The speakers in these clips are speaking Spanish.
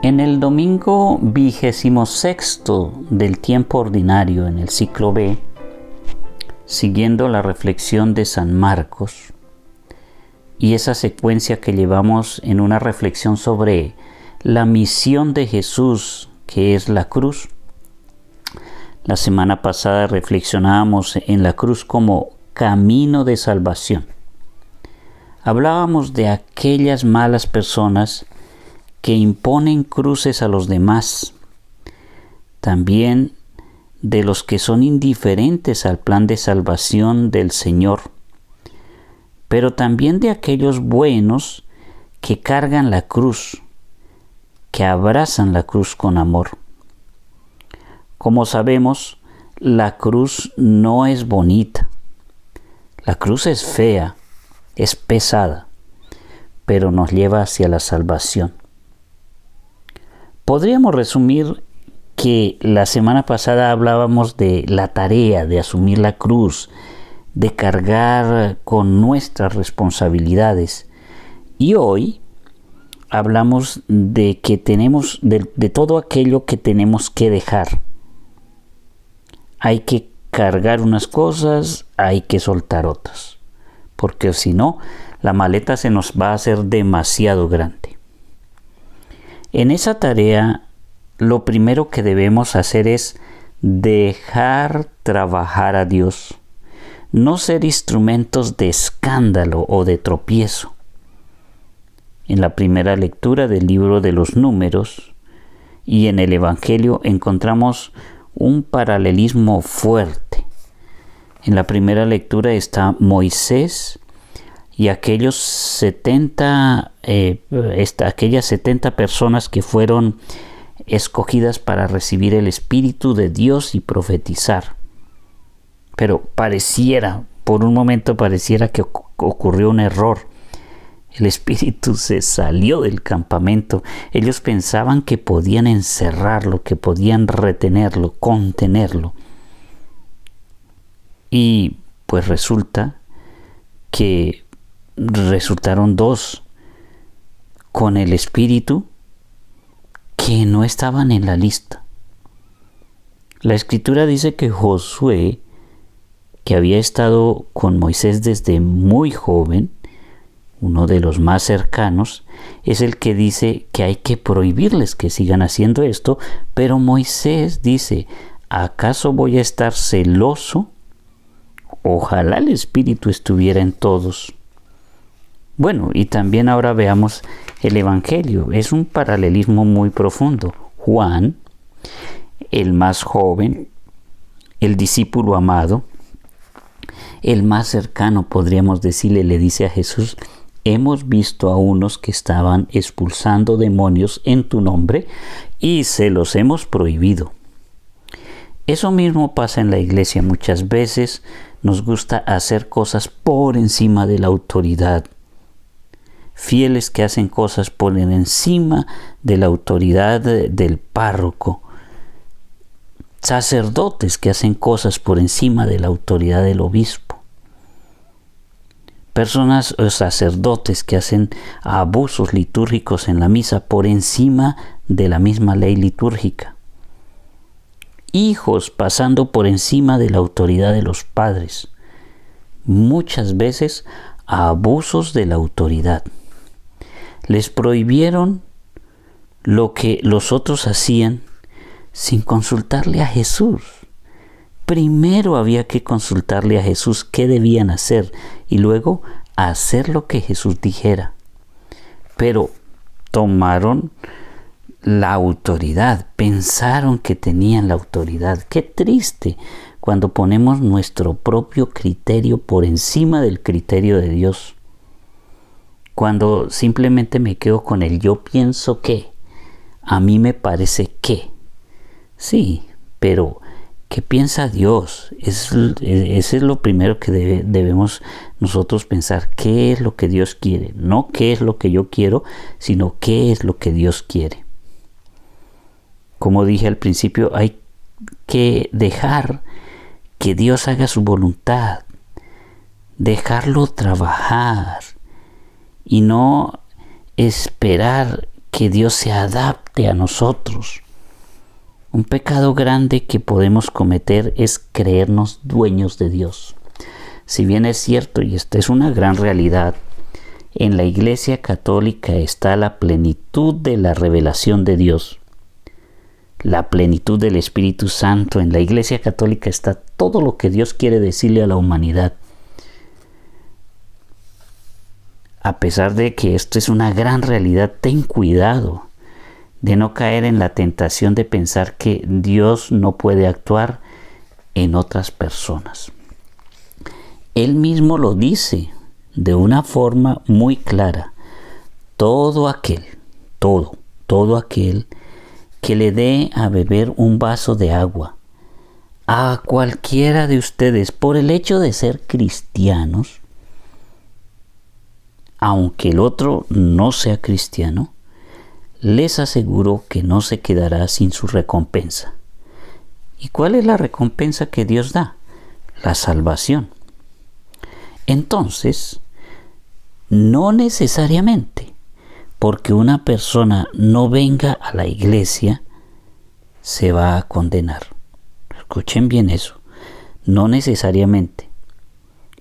En el domingo 26º del tiempo ordinario en el ciclo B, siguiendo la reflexión de San Marcos y esa secuencia que llevamos en una reflexión sobre la misión de Jesús, que es la cruz. La semana pasada reflexionábamos en la cruz como camino de salvación. Hablábamos de aquellas malas personas que imponen cruces a los demás, también de los que son indiferentes al plan de salvación del Señor, pero también de aquellos buenos que cargan la cruz, que abrazan la cruz con amor. Como sabemos, la cruz no es bonita, la cruz es fea, es pesada, pero nos lleva hacia la salvación. Podríamos resumir que la semana pasada hablábamos de la tarea de asumir la cruz, de cargar con nuestras responsabilidades. Y hoy hablamos de que tenemos de todo aquello que tenemos que dejar. Hay que cargar unas cosas, hay que soltar otras, porque si no, la maleta se nos va a hacer demasiado grande. En esa tarea, lo primero que debemos hacer es dejar trabajar a Dios, no ser instrumentos de escándalo o de tropiezo. En la primera lectura del libro de los Números y en el Evangelio encontramos un paralelismo fuerte. En la primera lectura está Moisés y aquellas 70 personas que fueron escogidas para recibir el Espíritu de Dios y profetizar. Pero por un momento pareciera que ocurrió un error. El Espíritu se salió del campamento. Ellos pensaban que podían encerrarlo, que podían retenerlo, contenerlo. Y pues resultaron 2 con el Espíritu que no estaban en la lista. La Escritura dice que Josué, que había estado con Moisés desde muy joven, uno de los más cercanos, es el que dice que hay que prohibirles que sigan haciendo esto, pero Moisés dice: ¿acaso voy a estar celoso? Ojalá el Espíritu estuviera en todos. Bueno, y también ahora veamos el Evangelio. Es un paralelismo muy profundo. Juan, el más joven, el discípulo amado, el más cercano, podríamos decirle, le dice a Jesús: hemos visto a unos que estaban expulsando demonios en tu nombre y se los hemos prohibido. Eso mismo pasa en la iglesia. Muchas veces nos gusta hacer cosas por encima de la autoridad. Fieles que hacen cosas por encima de la autoridad del párroco. Sacerdotes que hacen cosas por encima de la autoridad del obispo. Personas o sacerdotes que hacen abusos litúrgicos en la misa por encima de la misma ley litúrgica. Hijos pasando por encima de la autoridad de los padres. Muchas veces abusos de la autoridad. Les prohibieron lo que los otros hacían sin consultarle a Jesús. Primero había que consultarle a Jesús qué debían hacer y luego hacer lo que Jesús dijera. Pero tomaron la autoridad, pensaron que tenían la autoridad. Qué triste cuando ponemos nuestro propio criterio por encima del criterio de Dios. Cuando simplemente me quedo con el yo pienso que, a mí me parece que. Sí, pero ¿qué piensa Dios? Ese es lo primero que debemos nosotros pensar. ¿Qué es lo que Dios quiere? No qué es lo que yo quiero, sino qué es lo que Dios quiere. Como dije al principio, hay que dejar que Dios haga su voluntad, dejarlo trabajar y no esperar que Dios se adapte a nosotros. Un pecado grande que podemos cometer es creernos dueños de Dios. Si bien es cierto, y esta es una gran realidad, en la Iglesia Católica está la plenitud de la revelación de Dios, la plenitud del Espíritu Santo. En la Iglesia Católica está todo lo que Dios quiere decirle a la humanidad. A pesar de que esto es una gran realidad, ten cuidado de no caer en la tentación de pensar que Dios no puede actuar en otras personas. Él mismo lo dice de una forma muy clara. Todo aquel que le dé a beber un vaso de agua a cualquiera de ustedes por el hecho de ser cristianos, aunque el otro no sea cristiano, les aseguro que no se quedará sin su recompensa. ¿Y cuál es la recompensa que Dios da? La salvación. Entonces, no necesariamente porque una persona no venga a la iglesia se va a condenar. Escuchen bien eso. No necesariamente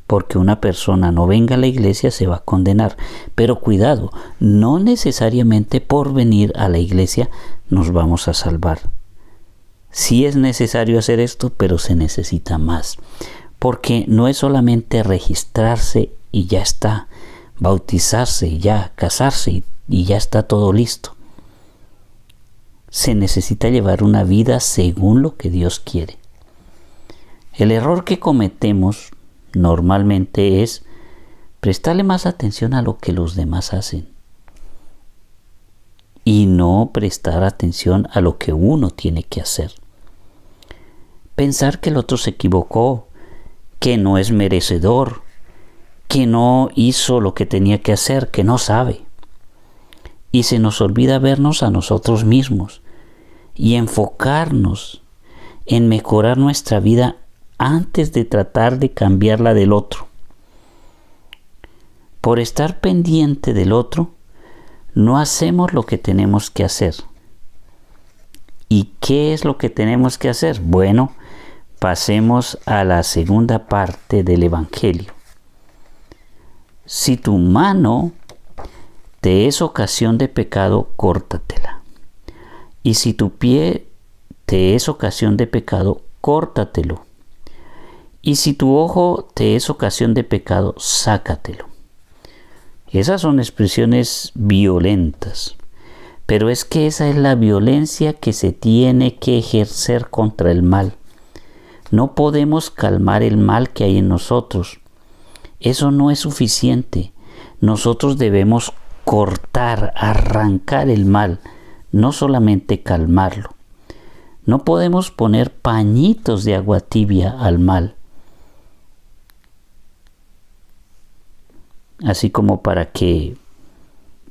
porque una persona no venga a la iglesia se va a condenar. Pero cuidado, no necesariamente por venir a la iglesia nos vamos a salvar. Sí es necesario hacer esto, pero se necesita más. Porque no es solamente registrarse y ya está, bautizarse y ya, casarse y ya está todo listo. Se necesita llevar una vida según lo que Dios quiere. El error que cometemos normalmente es prestarle más atención a lo que los demás hacen y no prestar atención a lo que uno tiene que hacer. Pensar que el otro se equivocó, que no es merecedor, que no hizo lo que tenía que hacer, que no sabe. Y se nos olvida vernos a nosotros mismos y enfocarnos en mejorar nuestra vida antes de tratar de cambiar la del otro. Por estar pendiente del otro, no hacemos lo que tenemos que hacer. ¿Y qué es lo que tenemos que hacer? Bueno, pasemos a la segunda parte del Evangelio. Si tu mano te es ocasión de pecado, córtatela. Y si tu pie te es ocasión de pecado, córtatelo. Y si tu ojo te es ocasión de pecado, sácatelo. Esas son expresiones violentas, pero es que esa es la violencia que se tiene que ejercer contra el mal. No podemos calmar el mal que hay en nosotros. Eso no es suficiente. Nosotros debemos cortar, arrancar el mal, no solamente calmarlo. No podemos poner pañitos de agua tibia al mal, así como para que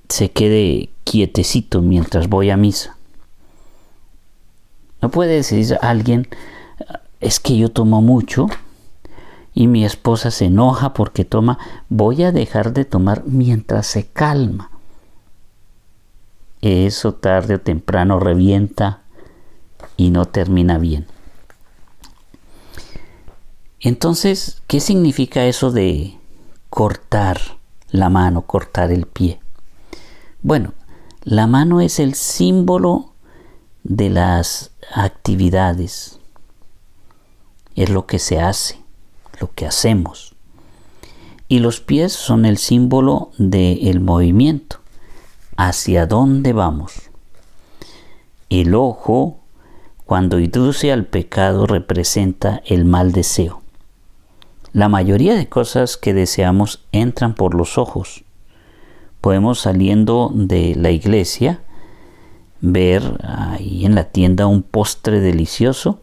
se quede quietecito mientras voy a misa. No puede decir a alguien, es que yo tomo mucho y mi esposa se enoja porque toma, voy a dejar de tomar mientras se calma. Eso tarde o temprano revienta y no termina bien. Entonces, ¿qué significa eso de cortar la mano, cortar el pie? Bueno, la mano es el símbolo de las actividades. Es lo que se hace, lo que hacemos. Y los pies son el símbolo del movimiento. ¿Hacia dónde vamos? El ojo, cuando induce al pecado, representa el mal deseo. La mayoría de cosas que deseamos entran por los ojos. Podemos, saliendo de la iglesia, ver ahí en la tienda un postre delicioso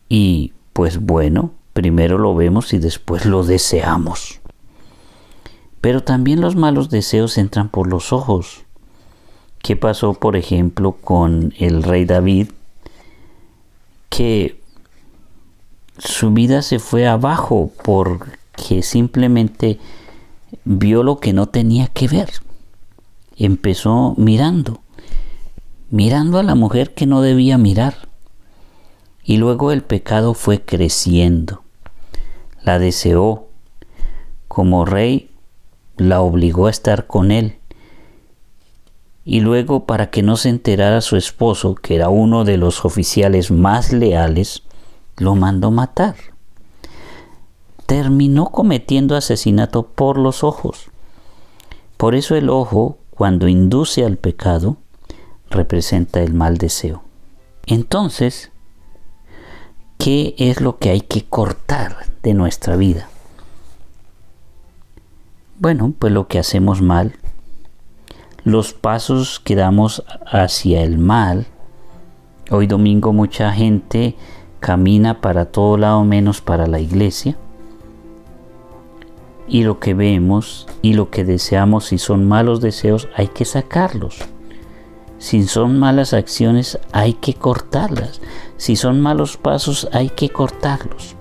y pues bueno, primero lo vemos y después lo deseamos. Pero también los malos deseos entran por los ojos. ¿Qué pasó, por ejemplo, con el rey David? Que su vida se fue abajo porque simplemente vio lo que no tenía que ver. empezó mirando a la mujer que no debía mirar. Y luego el pecado fue creciendo. La deseó. Como rey, la obligó a estar con él. Y luego, para que no se enterara su esposo, que era uno de los oficiales más leales, lo mandó matar. Terminó cometiendo asesinato por los ojos. Por eso el ojo, cuando induce al pecado, representa el mal deseo. Entonces, ¿qué es lo que hay que cortar de nuestra vida? Bueno, pues lo que hacemos mal, los pasos que damos hacia el mal. Hoy domingo mucha gente camina para todo lado menos para la iglesia. Y lo que vemos y lo que deseamos, si son malos deseos, hay que sacarlos. Si son malas acciones, hay que cortarlas. Si son malos pasos, hay que cortarlos.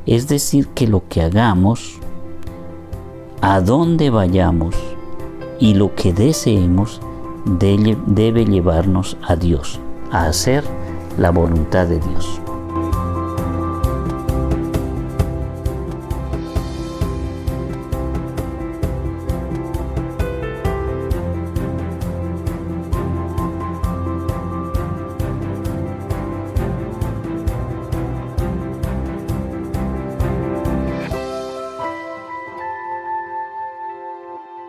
Es decir, que lo que hagamos, a dónde vayamos y lo que deseemos debe llevarnos a Dios, a hacer la voluntad de Dios.